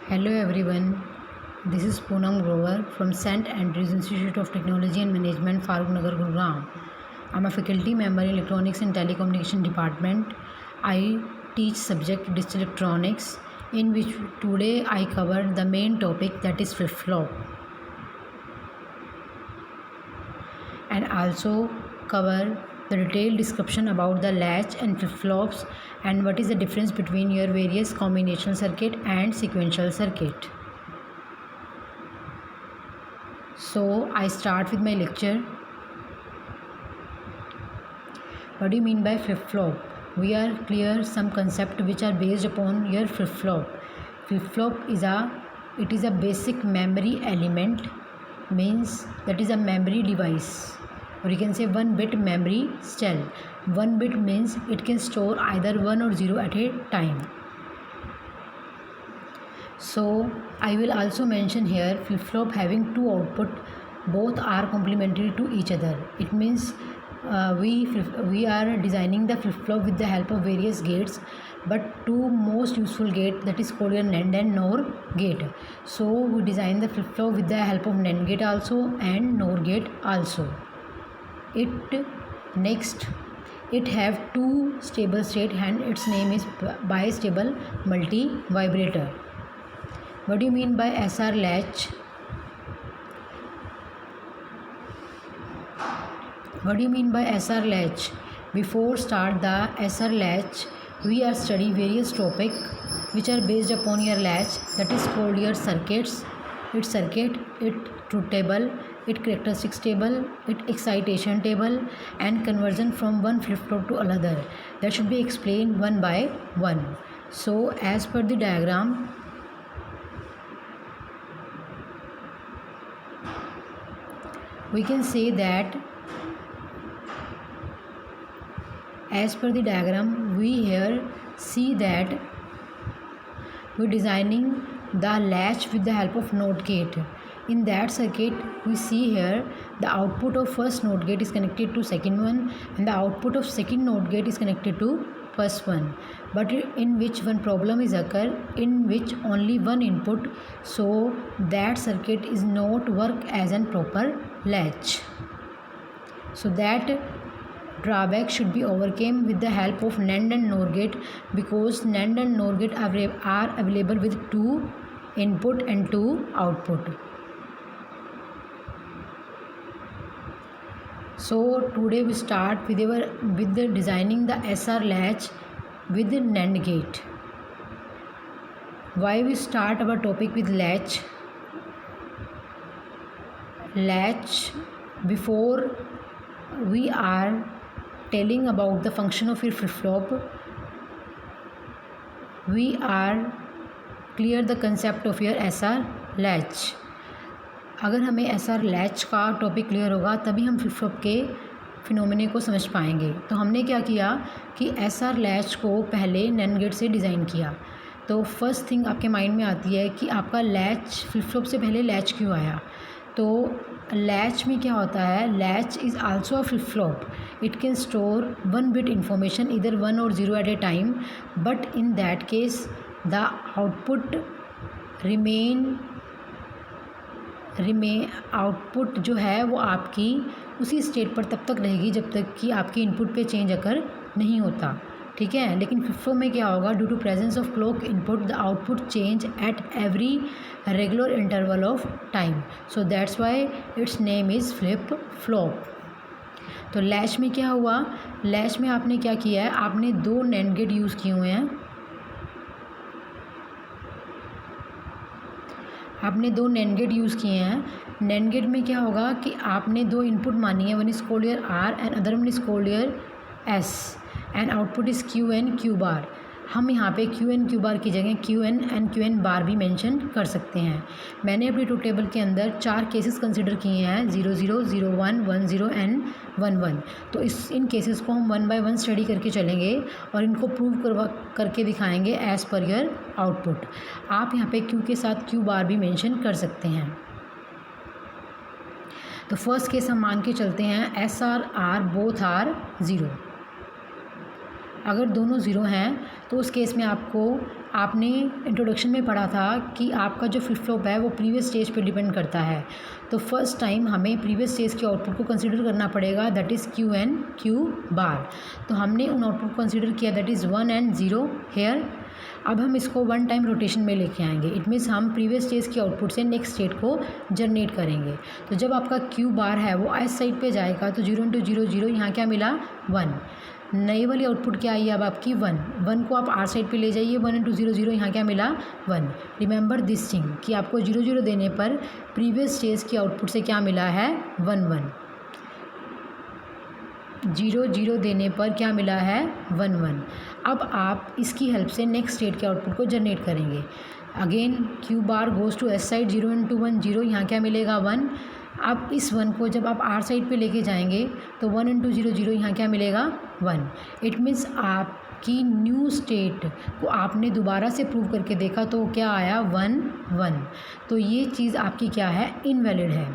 Hello everyone, this is Poonam Grover from St. Andrews Institute of Technology and Management, Farooq Nagar, Gurugram. I'm a faculty member in Electronics and Telecommunication Department. I teach subject Digital Electronics, in which today I cover the main topic, that is flip-flop, and also cover the detailed description about the latch and flip-flops and what is the difference between your various combinational circuit and sequential circuit. So I start with my lecture. What do you mean by flip-flop? We are clear some concept which are based upon your flip-flop. Flip-flop is a basic memory element, means that is a memory device, or you can say 1-bit memory cell. 1 bit means it can store either 1 or 0 at a time. So I will also mention here flip-flop having two output, both are complementary to each other. It means we are designing the flip-flop with the help of various gates, but two most useful gate, that is called your NAND and NOR gate. So we design the flip-flop with the help of NAND gate also and NOR gate also. It have two stable state and its name is bistable multi vibrator. What do you mean by SR latch? What do you mean by SR latch? Before start the SR latch, we are study various topic which are based upon your latch, that is called your circuits. Its circuit, its truth table, its characteristics table, its excitation table, and conversion from one flip-flop to another. That should be explained one by one. So as per the diagram, we can say that as per the diagram, we here see that we designing the latch with the help of NOT gate. In that circuit, we see here the output of first NOT gate is connected to second one, and the output of second NOT gate is connected to first one. But in which one problem is occur, in which only one input, so that circuit is not work as a proper latch. So that drawback should be overcome with the help of NAND and NOR gate, because NAND and NOR gate are available with two input and two output. So today we start with the designing the SR latch with the NAND gate. Why we start our topic with latch? Latch, before we are telling about the function of your flip-flop, we are clear the concept of your SR latch. अगर हमें SR latch का topic clear होगा तभी हम flip-flop के फिनोमेने को समझ पाएंगे. तो हमने क्या किया कि SR लैच को पहले नैंड गेट से डिज़ाइन किया. तो फर्स्ट थिंग आपके माइंड में आती है कि आपका लैच फ्लिप-फ्लॉप से पहले लैच क्यों आया. तो लैच में क्या होता है, latch is also a flip-flop. It can store 1-bit information इधर 1 और 0 at a time, but in that case the output output जो है वो आपकी उसी स्टेट पर तब तक रहेगी जब तक कि आपकी इनपुट पे चेंज अकर नहीं होता. ठीक है. लेकिन फ्लिप-फ्लॉप में क्या होगा, due to presence of clock input the output change at every regular interval of time. So that's why its name is flip-flop. तो लैच में क्या हुआ, लैच में आपने क्या किया है, आपने दो नैंड गेट यूज़ किए हुए हैं. आपने दो नैंड गेट यूज़ किए हैं. नैंड गेट में क्या होगा कि आपने दो इनपुट मानी है, one is called your R and other one is called your S, and output is Q N Q bar. हम यहाँ पे क्यू एन क्यू बार की जगह Q N and Q N bar भी मेंशन कर सकते हैं. मैंने अपनी ट्रूथ टेबल के अंदर 4 केसेस कंसिडर किए हैं, 0 0 0 1 1 0 एंड 1 1. तो इन केसेस को हम 1 by 1 स्टडी करके चलेंगे और इनको प्रूव करके दिखाएंगे एज़ पर योर आउटपुट. आप यहाँ पे क्यू के साथ क्यू बार भी मेंशन कर सकते हैं. तो फर्स्ट केस हम मान के चलते हैं एस आर बोथ आर 0. अगर दोनों ज़ीरो हैं तो उस केस में आपने इंट्रोडक्शन में पढ़ा था कि आपका जो फ्लिप फ्लॉप है वो प्रीवियस स्टेज पे डिपेंड करता है। तो फर्स्ट टाइम हमें प्रीवियस स्टेज के आउटपुट को कंसीडर करना पड़ेगा, that is Q and Q bar. तो हमने उन आउटपुट को कंसीडर किया, दैट इज़ 1 and 0 हेयर। अब हम इसको 1 टाइम रोटेशन में लेके आएंगे। इट मीन्स हम प्रीवियस स्टेज के आउटपुट से नेक्स्ट स्टेट को जनरेट करेंगे। तो जब आपका क्यू बार है वो एस साइड पे जाएगा तो 0 × 0 0, यहाँ क्या मिला 1। नई वाली आउटपुट क्या आई अब आपकी 1 को आप आर साइड पे ले जाइए, 1 × 0 0, यहाँ क्या मिला 1। रिमेंबर दिस थिंग कि आपको 0 0 देने पर प्रीवियस स्टेज के आउटपुट से क्या मिला है 1 1। 0 0 देने पर क्या मिला है 1 1। अब आप इसकी हेल्प से नेक्स्ट स्टेट के आउटपुट को जनरेट करेंगे। Again Q bar goes to S side, 0 × 1 0, यहाँ क्या मिलेगा 1। अब इस 1 को जब आप आर साइड पे लेके जाएंगे तो 1 × 0 0, यहाँ क्या मिलेगा 1। इट मीन्स आपकी न्यू स्टेट को आपने दोबारा से प्रूव करके देखा तो क्या आया 1 1। तो ये चीज़ आपकी क्या है इनवैलिड है,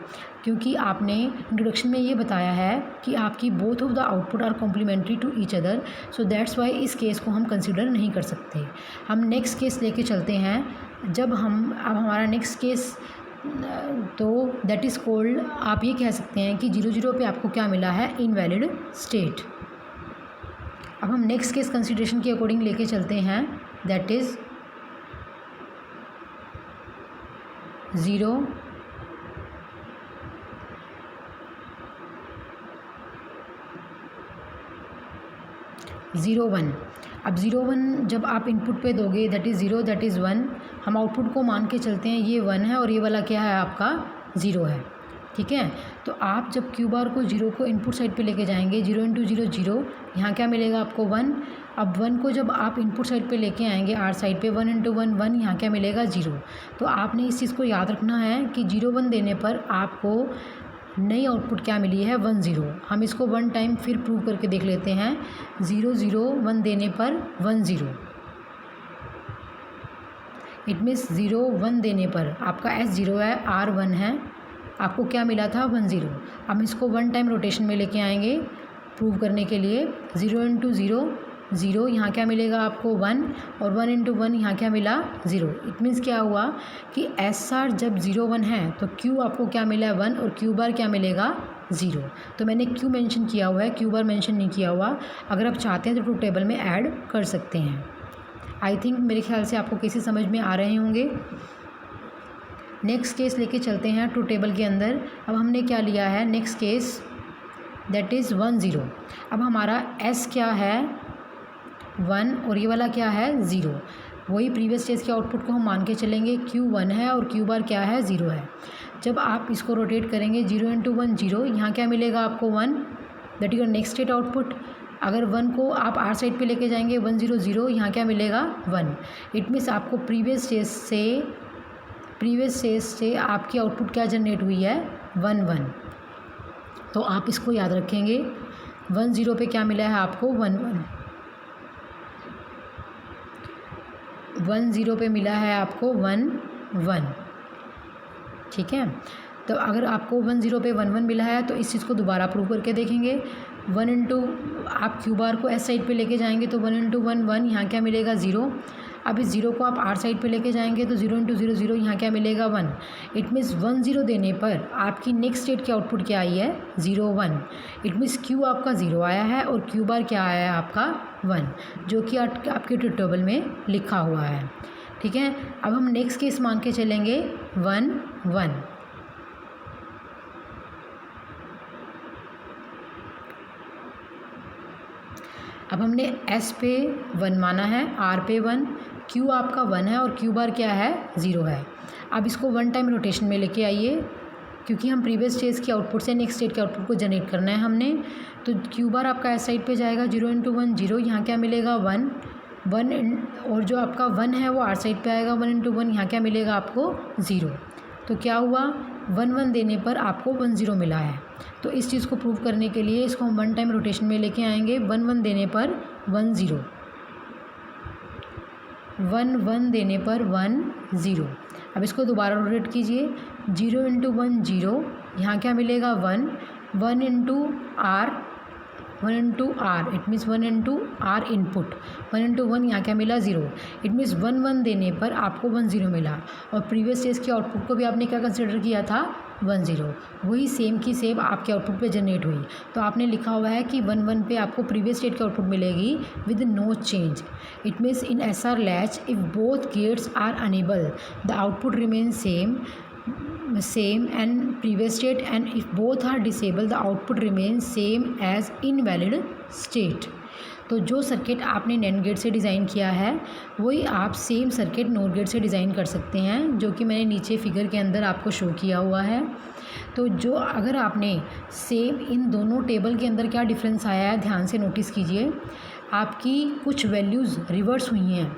क्योंकि आपने इंट्रोडक्शन में ये बताया है कि आपकी both of the output are complementary to each other, so that's why इस केस को हम कंसिडर नहीं कर सकते। हम नेक्स्ट केस लेके चलते हैं। अब हमारा नेक्स्ट केस तो दैट इज़ कॉल्ड, आप ये कह सकते हैं कि 0 0 पे आपको क्या मिला है इनवैलिड स्टेट। अब हम नेक्स्ट केस कंसिडरेशन के अकॉर्डिंग लेके चलते हैं, दैट इज़ 0 0 1। अब 0 1 जब आप इनपुट पे दोगे, दैट इज़ 0 दैट इज़ 1। हम आउटपुट को मान के चलते हैं ये 1 है और ये वाला क्या है आपका 0 है, ठीक है। तो आप जब क्यू बार को 0 को इनपुट साइड पे लेके जाएंगे, 0 × 0 0, यहाँ क्या मिलेगा आपको 1। अब 1 को जब आप इनपुट साइड पे लेके आएंगे आर साइड पे, 1 × 1 1, यहाँ क्या मिलेगा 0। तो आपने इस चीज़ को याद रखना है कि 0 1 देने पर आपको नई आउटपुट क्या मिली है 1 0। हम इसको 1 टाइम फिर प्रूव करके देख लेते हैं। 0 0 1 देने पर 1 0। इट मीन्स 0 1 देने पर आपका एस 0 है, आर 1 है, आपको क्या मिला था 1 0। हम इसको 1 टाइम रोटेशन में लेके आएंगे प्रूव करने के लिए। 0 × 0 0, यहाँ क्या मिलेगा आपको 1 और 1 × 1, यहाँ क्या मिला 0। इट मीन्स क्या हुआ कि एस आर जब 0 1 है तो क्यू आपको क्या मिला है 1 और क्यू बार क्या मिलेगा 0। तो मैंने क्यू मेंशन किया हुआ है, क्यू बार मेंशन नहीं किया हुआ। अगर आप चाहते हैं तो ट्रूथ टेबल में ऐड कर सकते हैं। आई थिंक मेरे ख्याल से आपको केसेस समझ में आ रहे होंगे। नेक्स्ट केस लेके चलते हैं ट्रूथ टेबल के अंदर। अब हमने क्या लिया है नेक्स्ट केस, दैट इज़ 1 0। अब हमारा एस क्या है 1 और ये वाला क्या है 0। वही प्रीवियस स्टेज के आउटपुट को हम मान के चलेंगे, क्यू 1 है और क्यू बार क्या है 0 है। जब आप इसको रोटेट करेंगे 0 × 1 0, यहाँ क्या मिलेगा आपको 1, that is your next state output. अगर 1 को आप आर साइड पे लेके जाएंगे 1 0 0, यहाँ क्या मिलेगा 1। इट मीन्स आपको प्रीवियस स्टेज से आपकी आउटपुट क्या जनरेट हुई है 1 1। तो आप इसको याद रखेंगे। 1 0 पे क्या मिला है आपको 1 1। 1 0 पे मिला है आपको 1 1, ठीक है। तो अगर आपको 1 0 पे 1 1 मिला है तो इस चीज़ को दोबारा प्रूव करके देखेंगे। 1 × आप क्यू बार को एस साइड पे लेके जाएंगे तो 1 × 1 1, यहाँ क्या मिलेगा 0। अब इस 0 को आप आर साइड पे लेके जाएंगे तो 0 × 0 0, यहाँ क्या मिलेगा 1। इट मीन्स 1 0 देने पर आपकी नेक्स्ट स्टेट की आउटपुट क्या आई है 0 1। इट मीन्स क्यू आपका 0 आया है और क्यू बार क्या आया है आपका 1, जो कि आपके ट्रूथ टेबल में लिखा हुआ है, ठीक है। अब हम नेक्स्ट केस मान के चलेंगे 1 1। अब हमने एस पे 1 माना है, आर पे 1, क्यू आपका 1 है और क्यू बार क्या है 0 है। अब इसको 1 टाइम रोटेशन में लेके आइए, क्योंकि हम प्रीवियस स्टेज के आउटपुट से नेक्स्ट स्टेट के आउटपुट को जनरेट करना है हमने। तो क्यू बार आपका एस साइड पे जाएगा, 0 × 1 0, यहाँ क्या मिलेगा 1 1, और जो आपका 1 है वो आर साइड पे आएगा, 1 × 1, यहाँ क्या मिलेगा आपको 0। तो क्या हुआ 1 1 देने पर आपको 1 0 मिला है। तो इस चीज़ को प्रूव करने के लिए इसको हम 1 टाइम रोटेशन में लेके आएंगे। 1 1 देने पर 1 0, 1 1 देने पर 1 0। अब इसको दोबारा रोटेट कीजिए, 0 × 1 0, यहाँ क्या मिलेगा 1 1 × R 1 into R, it means 1 into R input, 1 into 1 यहाँ क्या मिला 0, इट मीन्स 1 1 देने पर आपको 1 0 मिला। और प्रीवियस स्टेज के आउटपुट को भी आपने क्या कंसिडर किया था 1 0, वही सेम की सेम आपके आउटपुट पे जनरेट हुई। तो आपने लिखा हुआ है कि 1 1 पे आपको प्रीवियस स्टेट की आउटपुट मिलेगी with no change. It means in SR latch if both gates are enable the output remain same and previous state, and if both are disabled the output remains same as invalid state। तो जो circuit आपने NAND gate से design किया है वही आप same circuit NOR gate से design कर सकते हैं, जो कि मैंने नीचे फिगर के अंदर आपको शो किया हुआ है। तो जो अगर आपने सेम इन दोनों टेबल के अंदर क्या डिफरेंस आया है ध्यान से नोटिस कीजिए। आपकी कुछ वैल्यूज़ रिवर्स हुई हैं।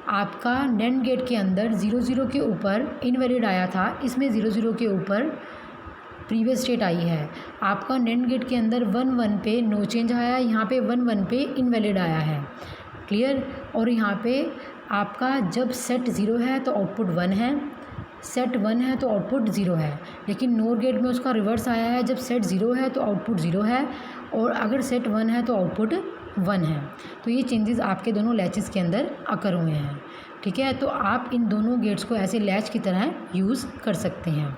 आपका NAND गेट के अंदर 0 0 के ऊपर इनवैलिड आया था, इसमें 0 0 के ऊपर प्रीवियस स्टेट आई है। आपका NAND गेट के अंदर 1 1 पे नो चेंज आया है, यहाँ पे 1 1 पे इनवैलिड आया है। क्लियर। और यहाँ पे आपका जब सेट 0 है तो आउटपुट 1 है, सेट 1 है तो आउटपुट 0 है। लेकिन NOR गेट में उसका रिवर्स आया है, जब सेट 0 है तो आउटपुट 0 है, और अगर सेट 1 है तो आउटपुट 1 है। तो ये चेंजेस आपके दोनों लैचेस के अंदर अकर हुए हैं। ठीक है, तो आप इन दोनों गेट्स को ऐसे लैच की तरह यूज़ कर सकते हैं।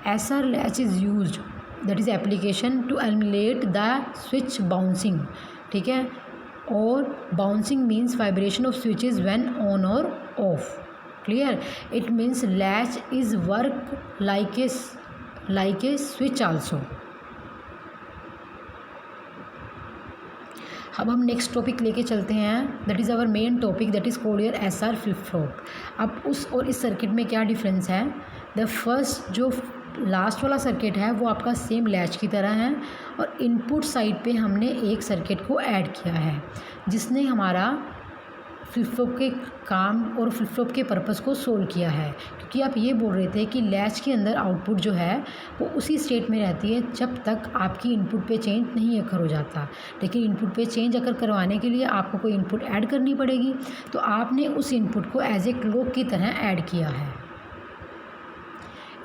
SR latch is used, that is application to eliminate the switch bouncing. ठीक है, और bouncing means vibration of switches when on और off. Clear. It means latch is work like a switch also। अब हम next topic लेके चलते हैं, that is our main topic, that is code your SR flip flop. अब उस और इस सर्किट में क्या डिफरेंस है। द फर्स्ट जो लास्ट वाला सर्किट है वो आपका सेम लैच की तरह है, और इनपुट साइड पे हमने एक सर्किट को ऐड किया है जिसने हमारा फ्लिप फ्लॉप के काम और फ्लिप फ्लॉप के पर्पज़ को सोल्व किया है। क्योंकि आप ये बोल रहे थे कि लैच के अंदर आउटपुट जो है वो उसी स्टेट में रहती है जब तक आपकी इनपुट पे चेंज नहीं अकर हो जाता, लेकिन इनपुट पे चेंज अकर करवाने के लिए आपको कोई इनपुट ऐड करनी पड़ेगी। तो आपने उस इनपुट को एज ए क्लॉक की तरह ऐड किया है।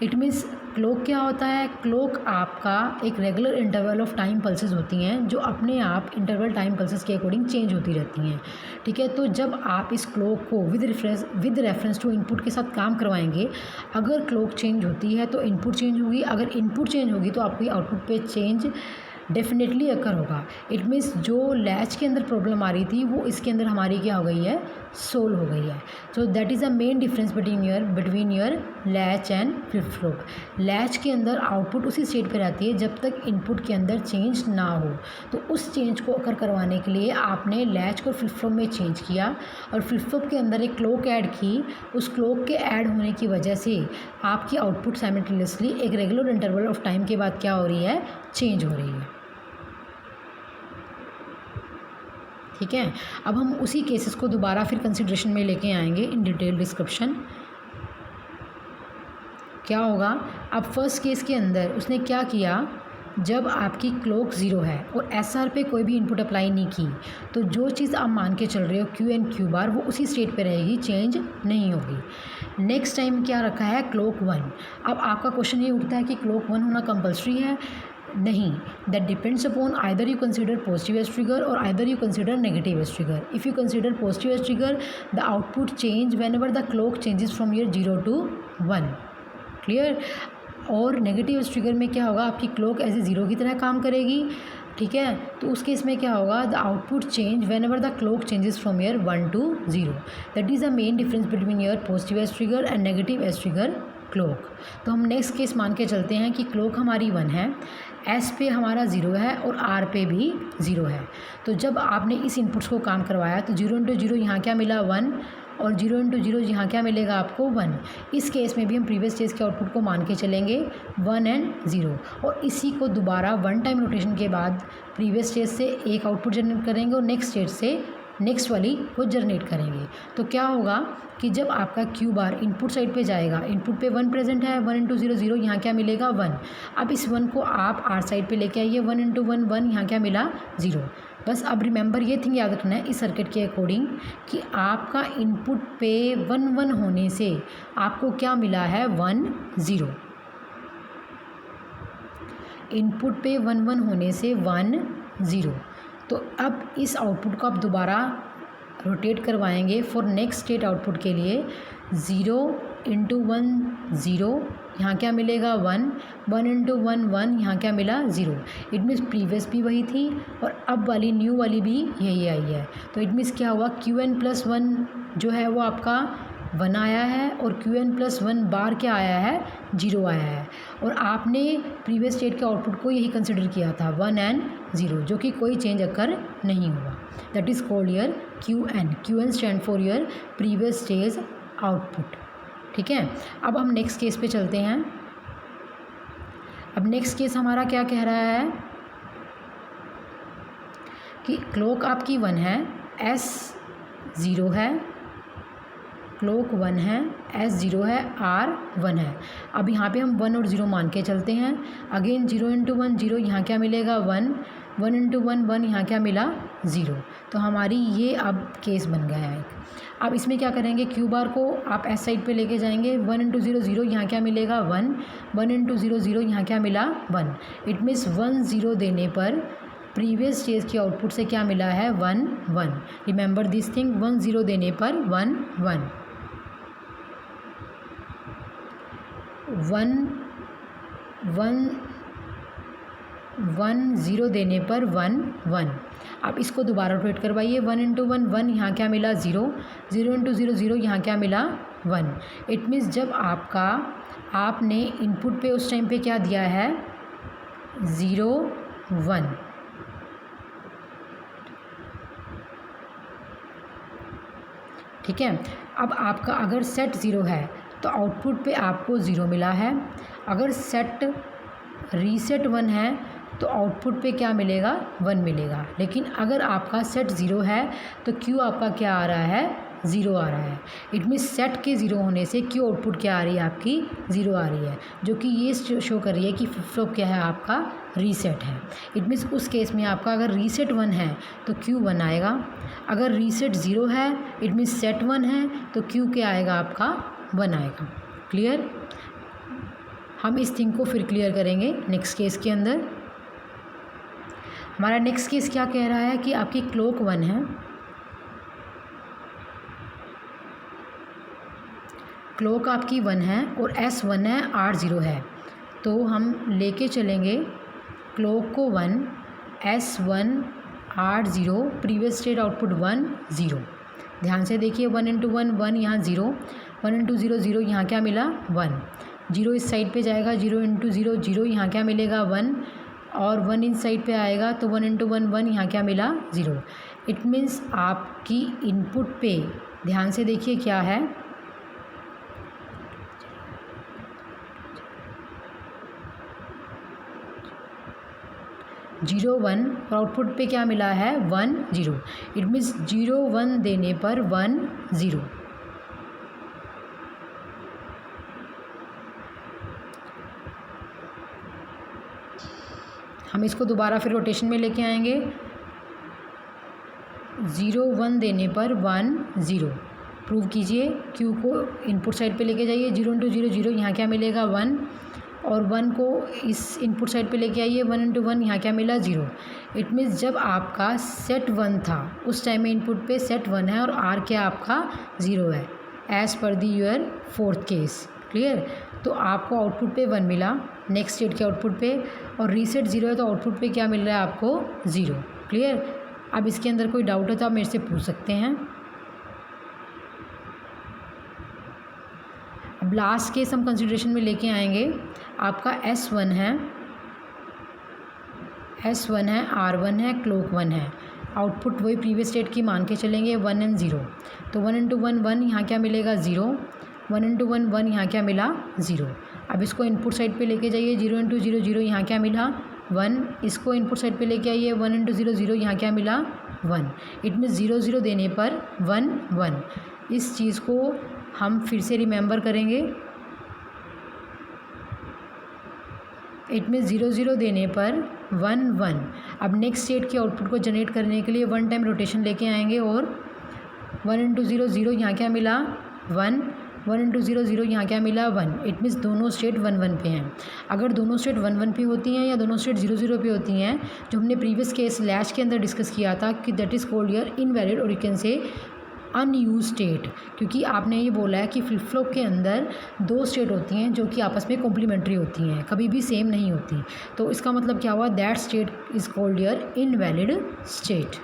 इट मीन्स क्लॉक क्या होता है। क्लॉक आपका एक regular interval of time pulses होती हैं जो अपने आप इंटरवल टाइम पल्सेस के अकॉर्डिंग चेंज होती रहती हैं। ठीक है, तो जब आप इस क्लॉक को विद रेफरेंस टू इनपुट के साथ काम करवाएंगे, अगर क्लॉक चेंज होती है तो इनपुट चेंज होगी, अगर इनपुट चेंज होगी तो आपकी आउटपुट पे चेंज डेफिनेटली अकर होगा। इट मीन्स जो लैच के अंदर प्रॉब्लम आ रही थी वो इसके अंदर हमारी क्या हो गई है, सोल्व हो गई है। So that is a main difference between your latch and flip flop. Latch के अंदर आउटपुट उसी स्टेट पे रहती है जब तक इनपुट के अंदर चेंज ना हो। तो उस चेंज को अकर करवाने के लिए आपने लैच को फ्लिप फ्लॉप में चेंज किया, और फ्लिप फ्लॉप के अंदर एक क्लॉक ऐड की। उस क्लॉक के ऐड होने की वजह से आपकी आउटपुट साइमल्टेनियसली एक रेगुलर इंटरवल ऑफ टाइम के बाद क्या हो रही है, चेंज हो रही है। ठीक है, अब हम उसी केसेस को दोबारा फिर कंसिडरेशन में लेके आएंगे इन डिटेल डिस्क्रिप्शन। क्या होगा, अब फर्स्ट केस के अंदर उसने क्या किया, जब आपकी क्लॉक 0 है और SR पे कोई भी इनपुट अप्लाई नहीं की, तो जो चीज़ आप मान के चल रहे हो Q एंड Q बार वो उसी स्टेट पे रहेगी, चेंज नहीं होगी। नेक्स्ट टाइम क्या रखा है, क्लॉक 1। अब आपका क्वेश्चन ये उठता है कि क्लॉक 1 होना कंपल्सरी है। नहीं, that depends upon either you consider positive edge trigger और either you consider negative edge trigger. If you consider positive edge trigger the output change whenever the clock changes from year 0 to 1। Clear. और negative edge trigger में क्या होगा, आपकी clock as a 0 की तरह काम करेगी। ठीक है, तो उस केस में क्या होगा, the output change whenever the clock changes from year 1 to 0। That is the main difference between year positive edge trigger and negative edge trigger clock. तो हम नेक्स्ट केस मान के चलते हैं कि क्लॉक हमारी 1 है, S पे हमारा 0 है और R पे भी 0 है। तो जब आपने इस इनपुट्स को काम करवाया तो 0 इंटू 0 यहाँ क्या मिला, 1, और 0 इंटू 0 यहाँ क्या मिलेगा आपको, 1। इस केस में भी हम प्रीवियस स्टेज के आउटपुट को मान के चलेंगे 1 एंड 0, और इसी को दोबारा 1 टाइम रोटेशन के बाद प्रीवियस स्टेज से एक आउटपुट जनरेट करेंगे और नेक्स्ट स्टेज से नेक्स्ट वाली को जनरेट करेंगे। तो क्या होगा कि जब आपका Q बार इनपुट साइड पे जाएगा, इनपुट पे 1 प्रेजेंट है, 1 इंटू 0 0, यहाँ क्या मिलेगा, 1। अब इस 1 को आप R साइड पे लेके आइए, 1 इंटू 1 1, यहाँ क्या मिला, 0। बस अब रिमेंबर ये थिंग याद रखना है इस सर्किट के अकॉर्डिंग कि आपका इनपुट पे 1 1 होने से आपको क्या मिला है, 1 0। इनपुट पे 1 1 होने से 1 0। तो अब इस आउटपुट को आप दोबारा रोटेट करवाएंगे फॉर नेक्स्ट स्टेट आउटपुट के लिए। 0 इंटू 1 0, यहाँ क्या मिलेगा 1, 1 इंटू 1 1, यहाँ क्या मिला 0। इट मीन्स प्रीवियस भी वही थी और अब वाली न्यू वाली भी यही आई है। तो इट मीन्स क्या हुआ, Qn+1 जो है वो आपका 1 आया है और Qn+1 बार क्या आया है, 0 आया है। और आपने प्रीवियस स्टेट के आउटपुट को यही कंसिडर किया था 1 एंड 0, जो कि कोई चेंज अकर नहीं हुआ। That is called your Qn। Qn stand for your previous stage output. ठीक है, अब हम नेक्स्ट केस पे चलते हैं। अब नेक्स्ट केस हमारा क्या कह रहा है कि क्लॉक आपकी 1 है, S 0 है, क्लॉक 1 है, S 0 है, R 1 है। अब यहाँ पे हम 1 और 0 मान के चलते हैं। अगेन 0 इंटू 1 0, यहाँ क्या मिलेगा 1, 1 इंटू 1 1, यहाँ क्या मिला 0। तो हमारी ये अब केस बन गया है। अब इसमें क्या करेंगे, क्यू बार को आप एस साइड पे लेके जाएंगे। 1 इंटू 0 0, यहाँ क्या मिलेगा 1, 1 इंटू 0 0, यहाँ क्या मिला 1। इट मीन्स 1 0 देने पर प्रीवियस स्टेज की आउटपुट से क्या मिला है 1 1। रिमेंबर दिस थिंग, 1 0 देने पर 1 1, 1 1 1 0 देने पर 1 1। अब इसको दोबारा रोटेट करवाइए। 1 इंटू 1 1, यहाँ क्या मिला 0, 0 इंटू 0 0, यहाँ क्या मिला 1। इट मीन्स जब आपने इनपुट पे उस टाइम पे क्या दिया है 0 1। ठीक है, अब आपका अगर सेट 0 है तो आउटपुट पे आपको 0 मिला है। अगर सेट रीसेट 1 है तो आउटपुट पे क्या मिलेगा 1 मिलेगा। लेकिन अगर आपका सेट 0 है तो क्यू आपका क्या आ रहा है 0 आ रहा है। इट मीन्स सेट के 0 होने से क्यू आउटपुट क्या आ रही है आपकी 0 आ रही है, जो कि ये शो कर रही है कि फ्लिप फ्लॉप क्या है आपका रीसेट है। इट मीन्स उस केस में आपका अगर रीसेट 1 है तो क्यू 1 आएगा। अगर रीसेट 0 है इट मीन्स सेट 1 है तो क्यू क्या आएगा आपका 1 आएगा। क्लियर, हम इस थिंग को फिर क्लियर करेंगे नेक्स्ट केस के अंदर। हमारा नेक्स्ट केस क्या कह रहा है कि आपकी क्लॉक 1 है, क्लॉक आपकी 1 है और S 1 है, R 0 है। तो हम लेके चलेंगे क्लॉक को 1, S 1 R 0, previous state output 1 0। ध्यान से देखिए, 1 इंटू 1 1, यहाँ 0, 1 इंटू 0 0, यहाँ क्या मिला 1। 0 इस साइड पे जाएगा, 0 इंटू 0 0, यहाँ क्या मिलेगा 1, और 1 इस साइड पे आएगा तो 1 इंटू 1 1, यहाँ क्या मिला 0। इट मीन्स आपकी इनपुट पे ध्यान से देखिए क्या है, 0 1 और आउटपुट पे क्या मिला है 1 0। इट मीन्स 0 1 देने पर 1 0। हम इसको दोबारा फिर रोटेशन में लेके आएंगे। 0 1 देने पर 1 0। प्रूव कीजिए, क्यू को इनपुट साइड पे लेके जाइए। 0 इंटू 0 0, यहाँ क्या मिलेगा 1, और 1 को इस इनपुट साइड पे लेके आइए। 1 इंटू 1, यहाँ क्या मिला 0। इट मीन्स जब आपका सेट 1 था उस टाइम में इनपुट पे सेट 1 है और आर क्या आपका 0 है, as per the your fourth case. Clear, तो आपको आउटपुट पे 1 मिला नेक्स्ट स्टेट के आउटपुट पे, और रीसेट 0 है तो आउटपुट पे क्या मिल रहा है आपको 0। क्लियर, अब इसके अंदर कोई डाउट है तो आप मेरे से पूछ सकते हैं। अब लास्ट केस हम कंसिडरेशन में लेके आएंगे। आपका S1 है, S1 है, R1 है, क्लॉक 1 है। आउटपुट वही प्रीवियस स्टेट की मान के चलेंगे 1 एंड 0। तो 1 इंटू 1 1, यहाँ क्या मिलेगा 0, 1 इंटू 1 1, यहाँ क्या मिला 0। अब इसको इनपुट साइड पे लेके जाइए। 0 इंटू 0 0, यहाँ क्या मिला 1। इसको इनपुट साइड पे लेके आइए। 1 इंटू 0 0, यहाँ क्या मिला 1। इट मीन्स 0 0 देने पर 1 1। इस चीज़ को हम फिर से रिमेंबर करेंगे। इट मीन्स 0 0 देने पर 1 1। अब नेक्स्ट स्टेट के आउटपुट को जनरेट करने के लिए 1 टाइम रोटेशन लेके आएंगे और 1 इंटू 0 0, यहाँ क्या मिला 1, 1 इंटू 0 0, यहाँ क्या मिला 1। इट मीन्स दोनों स्टेट 1 1 पे हैं। अगर दोनों स्टेट 1 1 पे होती हैं या दोनों स्टेट 0 0 पे होती हैं, जो हमने प्रीवियस केस लैच के अंदर डिस्कस किया था कि that is called your invalid और you can say unused state, क्योंकि आपने ये बोला है कि फ्लिप फ्लॉप के अंदर 2 स्टेट होती हैं जो कि आपस में कॉम्प्लीमेंट्री होती हैं, कभी भी सेम नहीं होती। तो इसका मतलब क्या हुआ, that state is called your invalid state.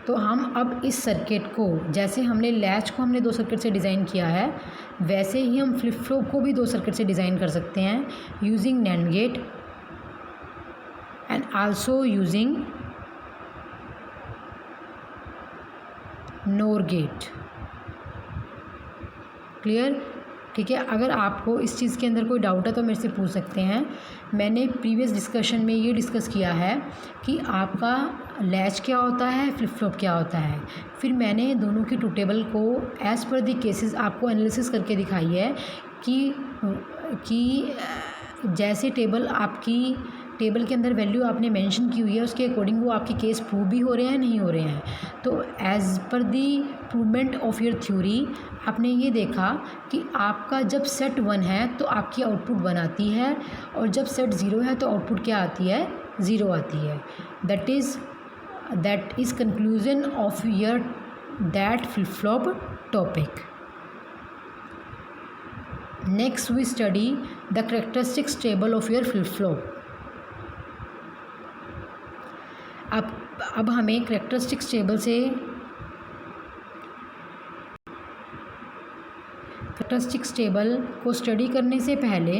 तो हम अब इस सर्किट को, जैसे हमने लैच को हमने 2 सर्किट से डिज़ाइन किया है, वैसे ही हम फ्लिप फ्लॉप को भी 2 सर्किट से डिज़ाइन कर सकते हैं using NAND gate and also using NOR gate। Clear? ठीक है। अगर आपको इस चीज़ के अंदर कोई डाउट है तो मेरे से पूछ सकते हैं। मैंने प्रीवियस डिस्कशन में ये डिस्कस किया है कि आपका लैच क्या होता है, फ्लिप फ्लॉप क्या होता है। फिर मैंने दोनों की ट्रूथ टेबल को एज़ पर द केसेस आपको एनालिसिस करके दिखाई है कि जैसे टेबल के अंदर वैल्यू आपने मेंशन की हुई है उसके अकॉर्डिंग वो आपके केस प्रूव भी हो रहे हैं नहीं हो रहे हैं। तो as per the improvement of your theory आपने ये देखा कि आपका जब सेट 1 है तो आपकी आउटपुट 1 आती है, और जब सेट 0 है तो आउटपुट क्या आती है, 0 आती है। That is conclusion of your that flip flop topic. Next we study the characteristics table of your flip flop. अब हमें कैरेक्टरिस्टिक्स टेबल से कैरेक्टरिस्टिक्स टेबल को स्टडी करने से पहले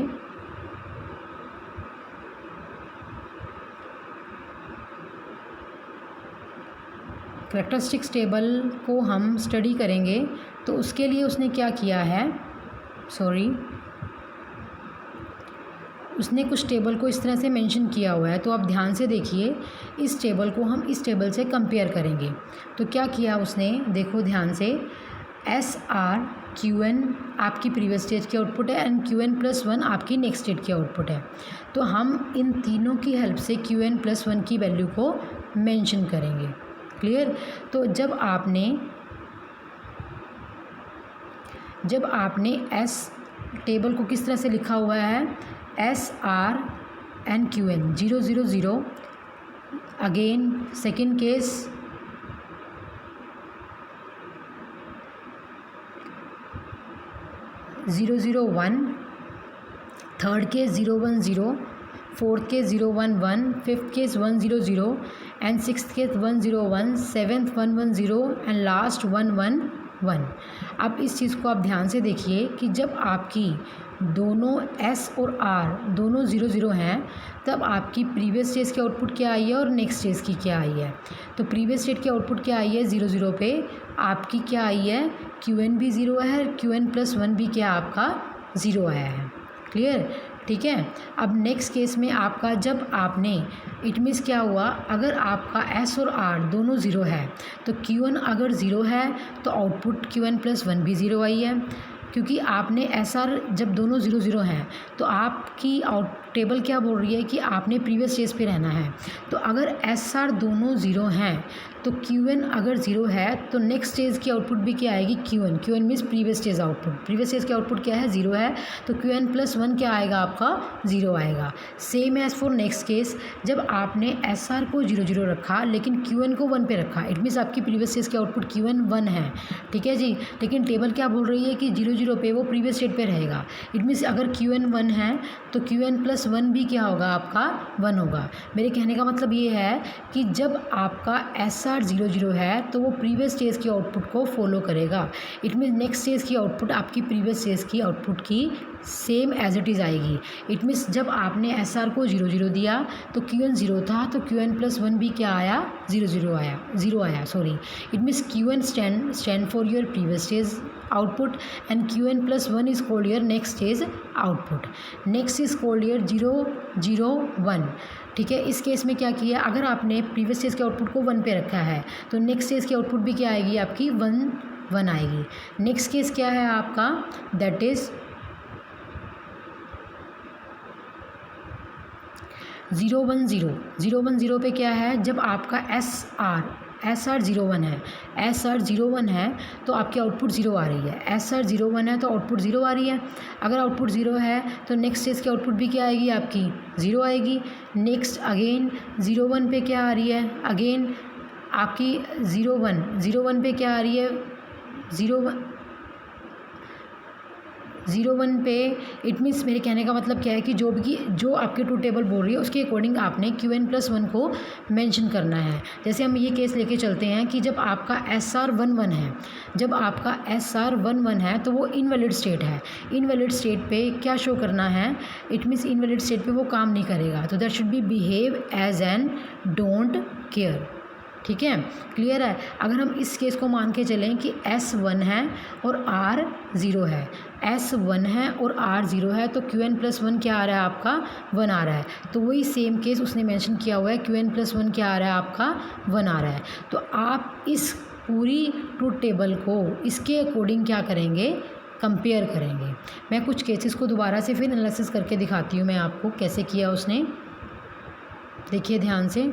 कैरेक्टरिस्टिक्स टेबल को हम स्टडी करेंगे तो उसके लिए उसने क्या किया है, उसने कुछ टेबल को इस तरह से मेंशन किया हुआ है। तो आप ध्यान से देखिए, इस टेबल को हम इस टेबल से कंपेयर करेंगे। तो क्या किया उसने, देखो ध्यान से, SR QN आपकी प्रीवियस स्टेज की आउटपुट है एंड QN+1 आपकी नेक्स्ट स्टेज की आउटपुट है। तो हम इन तीनों की हेल्प से QN+1 की वैल्यू को मेंशन करेंगे। क्लियर? तो जब आपने S टेबल को किस तरह से लिखा हुआ है, SR and QN 0 0 0, again second case 0 0 1, third case 0 1 0, fourth case 0 1 1, fifth case 1 0 0 and sixth case 1 0 1, seventh 1 1 0 and last 1 1 1। अब इस चीज़ को आप ध्यान से देखिए कि जब आपकी दोनों S और R दोनों 0 0 हैं तब आपकी प्रीवियस स्टेज की आउटपुट क्या आई है और नेक्स्ट स्टेज की क्या आई है। तो प्रीवियस स्टेज की आउटपुट क्या आई है 0 0 पे, आपकी क्या आई है, QN भी 0 है, QN+1 भी क्या आपका 0 आया है। क्लियर? ठीक है। अब नेक्स्ट केस में आपका जब आपने, इट मीन्स क्या हुआ, अगर आपका S और R दोनों 0 है तो QN अगर 0 है तो आउटपुट QN+1 भी 0 आई है, क्योंकि आपने SR जब दोनों 0 0 हैं तो आपकी टेबल क्या बोल रही है कि आपने प्रीवियस स्टेज पे रहना है। तो अगर SR दोनों 0 हैं तो QN अगर 0 है तो नेक्स्ट स्टेज की आउटपुट भी क्या आएगी, QN means previous stage output. Previous stage की आउटपुट क्या है, 0 है, तो QN+1 क्या आएगा आपका, 0 आएगा। Same as for next case, जब आपने SR को 0 0 रखा लेकिन QN को 1 पे रखा, इट मीन्स आपकी प्रीवियस स्टेज की आउटपुट QN 1 है। ठीक है जी, लेकिन टेबल क्या बोल रही है कि 0 0 पे वो प्रीवियस स्टेट पे रहेगा। इट मीन्स अगर QN 1 है तो QN+1 भी क्या होगा, आपका 1 होगा। मेरे कहने का मतलब ये है कि जब आपका SR 0 0 है तो वो प्रीवियस स्टेज की आउटपुट को फॉलो करेगा। इट मीन्स नेक्स्ट स्टेज की आउटपुट आपकी प्रीवियस स्टेज की आउटपुट की सेम एज इट इज़ आएगी। इट मीन्स जब आपने SR को 0 0 दिया तो QN 0 था तो QN+1 भी क्या आया, 0 आया। It means QN stand for your previous stage output and QN+1 is called your next stage output. Next is called your 0 0 1। ठीक है, इस केस में क्या किया, अगर आपने प्रीवियस स्टेज के आउटपुट को 1 पे रखा है तो नेक्स्ट स्टेज की आउटपुट भी क्या आएगी, आपकी 1 1 आएगी। नेक्स्ट केस क्या है आपका, दैट इज़ 010 पे क्या है, जब आपका SR 01 है, SR 01 है तो आपकी आउटपुट 0 आ रही है। SR 01 है तो आउटपुट 0 आ रही है। अगर आउटपुट 0 है तो नेक्स्ट स्टेज की आउटपुट भी क्या आएगी आपकी 0 आएगी। नेक्स्ट अगेन 01 पे क्या आ रही है, अगेन आपकी 01 पे क्या आ रही है, 01 पे इट मीन्स मेरे कहने का मतलब क्या है कि जो आपके ट्रूथ टेबल बोल रही है उसके अकॉर्डिंग आपने Qn+1 को मेंशन करना है। जैसे हम ये केस लेके चलते हैं कि जब आपका SR 11 है, जब आपका SR 11 है तो वो इनवैलिड स्टेट है। इनवैलिड स्टेट पे क्या शो करना है, इट मीन्स इनवैलिड स्टेट पे वो काम नहीं करेगा, तो that should be behave as an don't care. ठीक है, क्लियर है। अगर हम इस केस को मान के चलें कि S1 है और R 0 है, S1 है और R 0 है तो Qn+1 क्या आ रहा है आपका 1 आ रहा है। तो वही सेम केस उसने मेंशन किया हुआ है, Qn+1 क्या आ रहा है आपका 1 आ रहा है। तो आप इस पूरी ट्रूथ टेबल को इसके अकॉर्डिंग क्या करेंगे, कंपेयर करेंगे। मैं कुछ केसेस को दोबारा से फिर एनालिसिस करके दिखाती हूँ मैं आपको कैसे किया उसने। देखिए ध्यान से,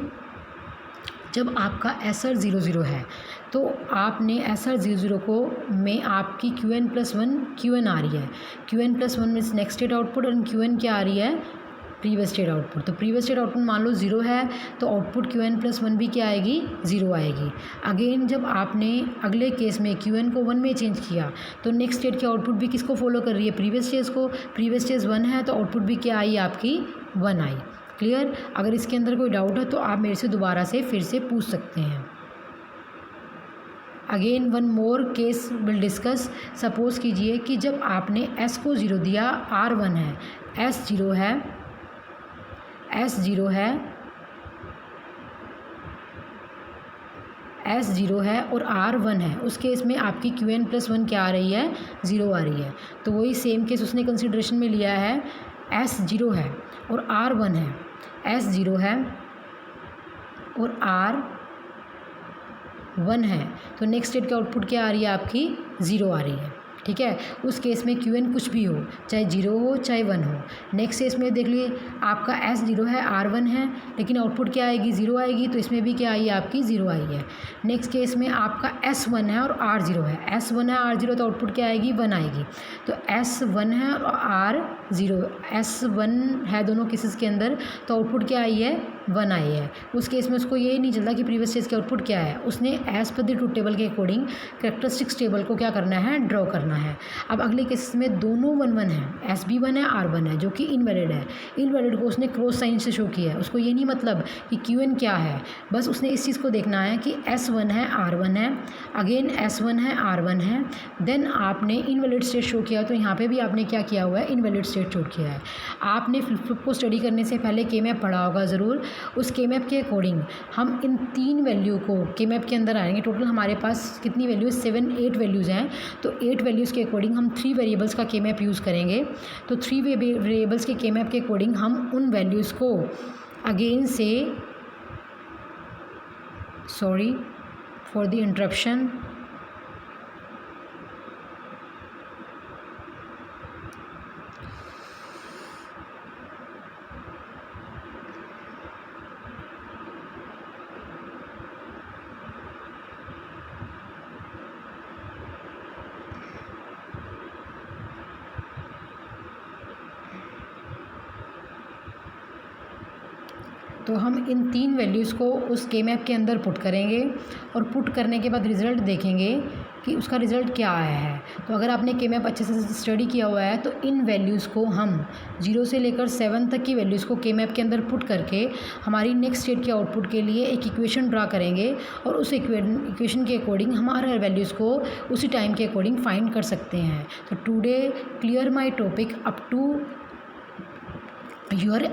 जब आपका SR 00 है तो आपने SR 00 को में आपकी Qn+1 Qn आ रही है। Qn+1 means next state output और Qn क्या आ रही है, प्रीवियस स्टेट आउटपुट। तो प्रीवियस स्टेट आउटपुट मान लो 0 है तो आउटपुट Qn+1 भी क्या आएगी 0 आएगी। अगेन जब आपने अगले केस में Qn को 1 में चेंज किया तो नेक्स्ट स्टेट की आउटपुट भी किसको फॉलो कर रही है, प्रीवियस स्टेज को। प्रीवियस स्टेज 1 है तो आउटपुट भी क्या आई आपकी 1 आई। क्लियर। अगर इसके अंदर कोई डाउट है तो आप मेरे से दोबारा से फिर से पूछ सकते हैं। Again one more case will discuss. Suppose कीजिए कि जब आपने S को 0 दिया, R1 है, S 0 है, S 0 है और R 1 है, उस केस में आपकी Qn+1 क्या आ रही है 0 आ रही है। तो वही सेम केस उसने कंसिडरेशन में लिया है, S 0 है और R 1 है, S 0 है और R 1 है तो नेक्स्ट स्टेट की आउटपुट क्या आ रही है आपकी 0 आ रही है। ठीक है, उस केस में Qn कुछ भी हो, चाहे 0 हो चाहे 1 हो। नेक्स्ट केस में देख लिए आपका S 0 है, R 1 है, लेकिन आउटपुट क्या आएगी 0 आएगी, तो इसमें भी क्या आई है आपकी 0 आई है। नेक्स्ट केस में आपका S 1 है और R 0 है, S 1 है R 0 तो आउटपुट क्या आएगी 1 आएगी। तो S 1 है और R 0, S 1 है दोनों केसेस के अंदर तो आउटपुट क्या आई है 1 आई है। उस केस में उसको ये नहीं चलता कि प्रीवियस स्टेज की आउटपुट क्या है, उसने as per the truth table के अकॉर्डिंग कैरेक्टरिस्टिक्स टेबल को क्या करना है, ड्रॉ करना है। अब अगले केस में दोनों 1 1 है, S भी 1 है R 1 है, जो कि इनवैलिड है। इनवैलिड को उसने क्रॉस साइन से शो किया है, उसको ये नहीं मतलब कि Qn क्या है, बस उसने इस चीज़ को देखना है कि S 1 है R 1 है, अगेन S 1 है R 1 है, देन आपने इनवैलिड स्टेट शो किया, तो यहाँ पे भी आपने क्या किया हुआ है, इनवैलिड स्टेट शो किया है। आपने फ्लिप फ्लॉप को स्टडी करने से पहले के मैप पढ़ा होगा ज़रूर, उस के मैप के अकॉर्डिंग हम इन 3 वैल्यू को के मैप के अंदर आएंगे। टोटल हमारे पास कितनी वैल्यू है, 8 वैल्यूज़ हैं, तो 8 वैल्यूज़ के अकॉर्डिंग हम 3 वेरिएबल्स का के मैप यूज़ करेंगे। तो 3 वेरिएबल्स के मैप के अकॉर्डिंग हम उन वैल्यूज़ को अगेन से, सॉरी फॉर द इंटरप्शन, तो हम इन 3 वैल्यूज़ को उस के मैप के अंदर पुट करेंगे और पुट करने के बाद रिज़ल्ट देखेंगे कि उसका रिज़ल्ट क्या आया है। तो अगर आपने के मैप अच्छे से स्टडी किया हुआ है तो इन वैल्यूज़ को हम 0 से लेकर 7 तक की वैल्यूज़ को के मैप के अंदर पुट करके हमारी नेक्स्ट स्टेट के आउटपुट के लिए एक इक्वेशन ड्रा करेंगे और उस इक्वेशन के अकॉर्डिंग हमारे वैल्यूज़ को उसी टाइम के अकॉर्डिंग फाइंड कर सकते हैं। तो today clear my topic up to your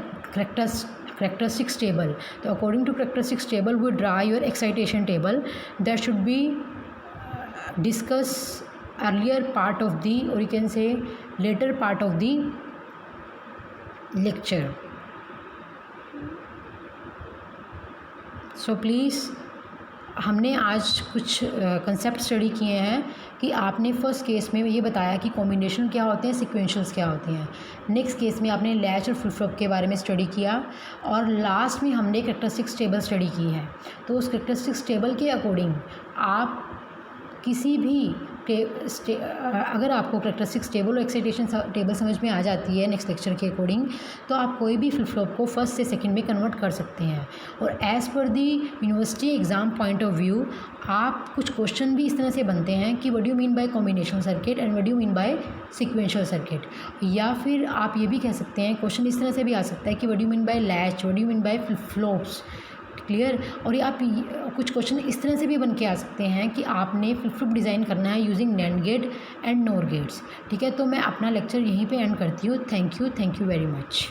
characteristics table. So according to characteristics table we draw your excitation table that should be discuss earlier part of the, or you can say later part of the lecture. So please हमने आज कुछ concept study किए हैं कि आपने first case में ये बताया कि कॉम्बिनेशन क्या होते हैं, सीक्वेंशियल्स क्या होते हैं। नेक्स्ट केस में आपने लैच और फ्लिप फ्लॉप के बारे में स्टडी किया और लास्ट में हमने कैरेक्टरिस्टिक्स टेबल स्टडी की है। तो उस कैरेक्टरिस्टिक्स टेबल के अकॉर्डिंग आप किसी भी अगर आपको कैरेक्टरिस्टिक्स टेबल और एक्साइटेशन टेबल समझ में आ जाती है नेक्स्ट लेक्चर के अकॉर्डिंग, तो आप कोई भी फ्लिप फ्लॉप को फर्स्ट से सेकंड में कन्वर्ट कर सकते हैं। और as per the university exam point of view आप कुछ क्वेश्चन भी इस तरह से बनते हैं कि what do you mean by combinational circuit and what do you mean by sequential circuit. या फिर आप ये भी कह सकते हैं, क्वेश्चन इस तरह से भी आ सकता है कि what do you mean by latch, what do you mean by flip flops. Clear. और ये आप कुछ क्वेश्चन इस तरह से भी बन के आ सकते हैं कि आपने फ्लिप फ्लॉप डिज़ाइन करना है using NAND gate and nor gates. ठीक है, तो मैं अपना लेक्चर यहीं पे एंड करती हूँ। Thank you very much.